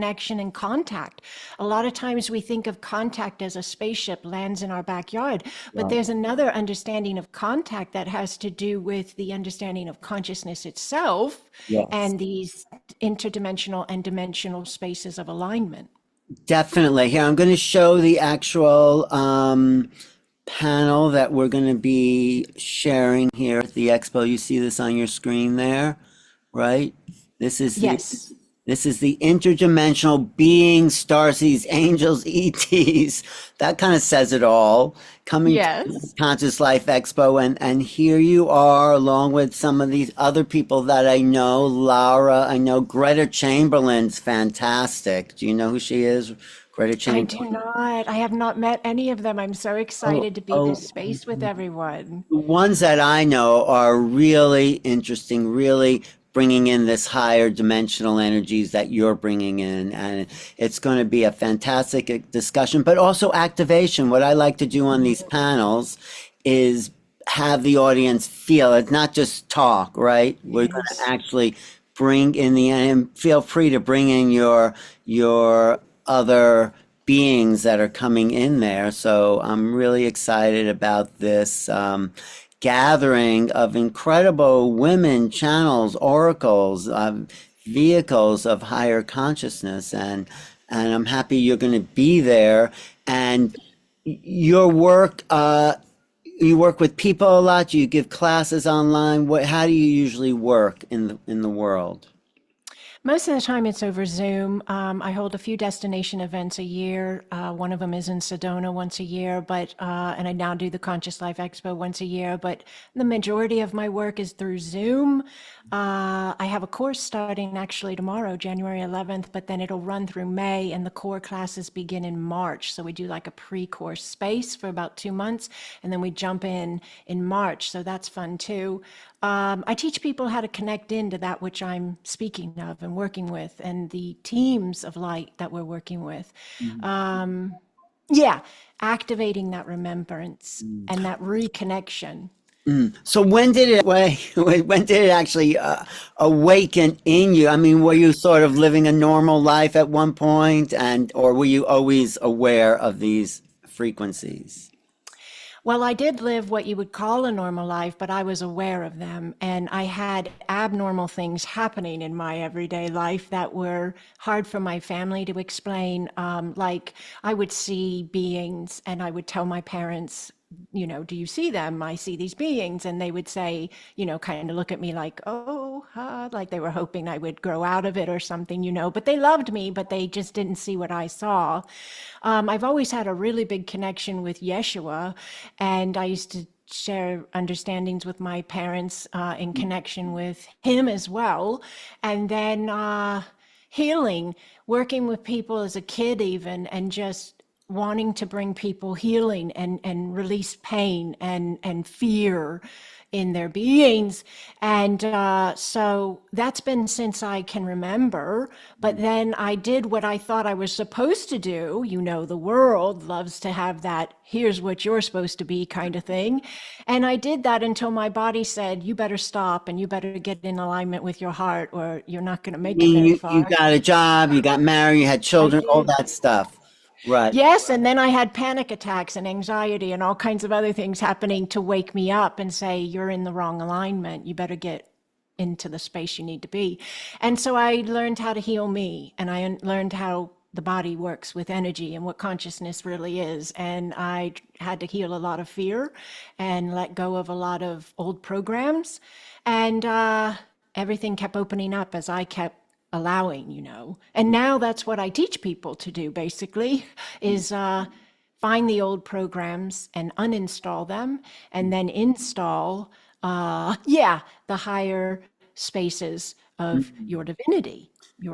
connection and contact. A lot of times we think of contact as a spaceship lands in our backyard, but Right. there's another understanding of contact that has to do with the understanding of consciousness itself Yes. and these interdimensional and dimensional spaces of alignment. Definitely. Here, I'm going to show the actual panel that we're going to be sharing here at the expo. You see this on your screen there, right? This is the Yes. this is the interdimensional beings, starseeds, angels, ETs. That kind of says it all. Coming to the Yes. Conscious Life Expo, and here you are, along with some of these other people that I know. Laura, I know Greta Chamberlain's fantastic. Do you know who she is? Greta I do Chamberlain. not. I have not met any of them. I'm so Oh, excited to be oh, this space with everyone. the ones that I know are really interesting, really bringing in this higher dimensional energies that you're bringing in. And it's going to be a fantastic discussion, but also activation. What I like to do on these panels is have the audience feel it, not just talk, right? We're going to Yes. actually bring in the, and feel free to bring in your other beings that are coming in there. So I'm really excited about this gathering of incredible women, channels, oracles, vehicles of higher consciousness, and I'm happy you're going to be there. And your work, you work with people a lot. You give classes online. How do you usually work in the world? Most of the time it's over Zoom. I hold a few destination events a year. One of them is in Sedona once a year, but and I now do the Conscious Life Expo once a year, but the majority of my work is through Zoom. I have a course starting actually tomorrow, January 11th, but then it'll run through May and the core classes begin in March. So we do like a pre-course space for about 2 months and then we jump in March. So that's fun too. I teach people how to connect into that which I'm speaking of and working with, and the teams of light that we're working with. Um, yeah, activating that remembrance and that reconnection. So when did it when did it actually awaken in you? I mean, were you sort of living a normal life at one point, and or were you always aware of these frequencies? Well, I did live what you would call a normal life, but I was aware of them. And I had abnormal things happening in my everyday life that were hard for my family to explain. Like I would see beings and I would tell my parents, do you see them? I see these beings. And they would say, kind of look at me like, oh, like they were hoping I would grow out of it or something, but they loved me, but they just didn't see what I saw. I've always had a really big connection with Yeshua, and I used to share understandings with my parents in connection with him as well. And then healing, working with people as a kid, even, and just wanting to bring people healing and release pain and fear in their beings. And so that's been since I can remember. But then I did what I thought I was supposed to do. The world loves to have that, here's what you're supposed to be kind of thing. And I did that until my body said, you better stop and you better get in alignment with your heart or you're not going to I make it mean, very you far. got a job, you got married, you had I children, all did. that stuff, right? Yes, and then I had panic attacks and anxiety and all kinds of other things happening to wake me up and say, you're in the wrong alignment. You better get into the space you need to be. And so I learned how to heal me and I learned how the body works with energy and what consciousness really is. And I had to heal a lot of fear and let go of a lot of old programs. And everything kept opening up as I kept allowing. And now that's what I teach people to do basically is find the old programs and uninstall them and then install the higher spaces of your divinity, your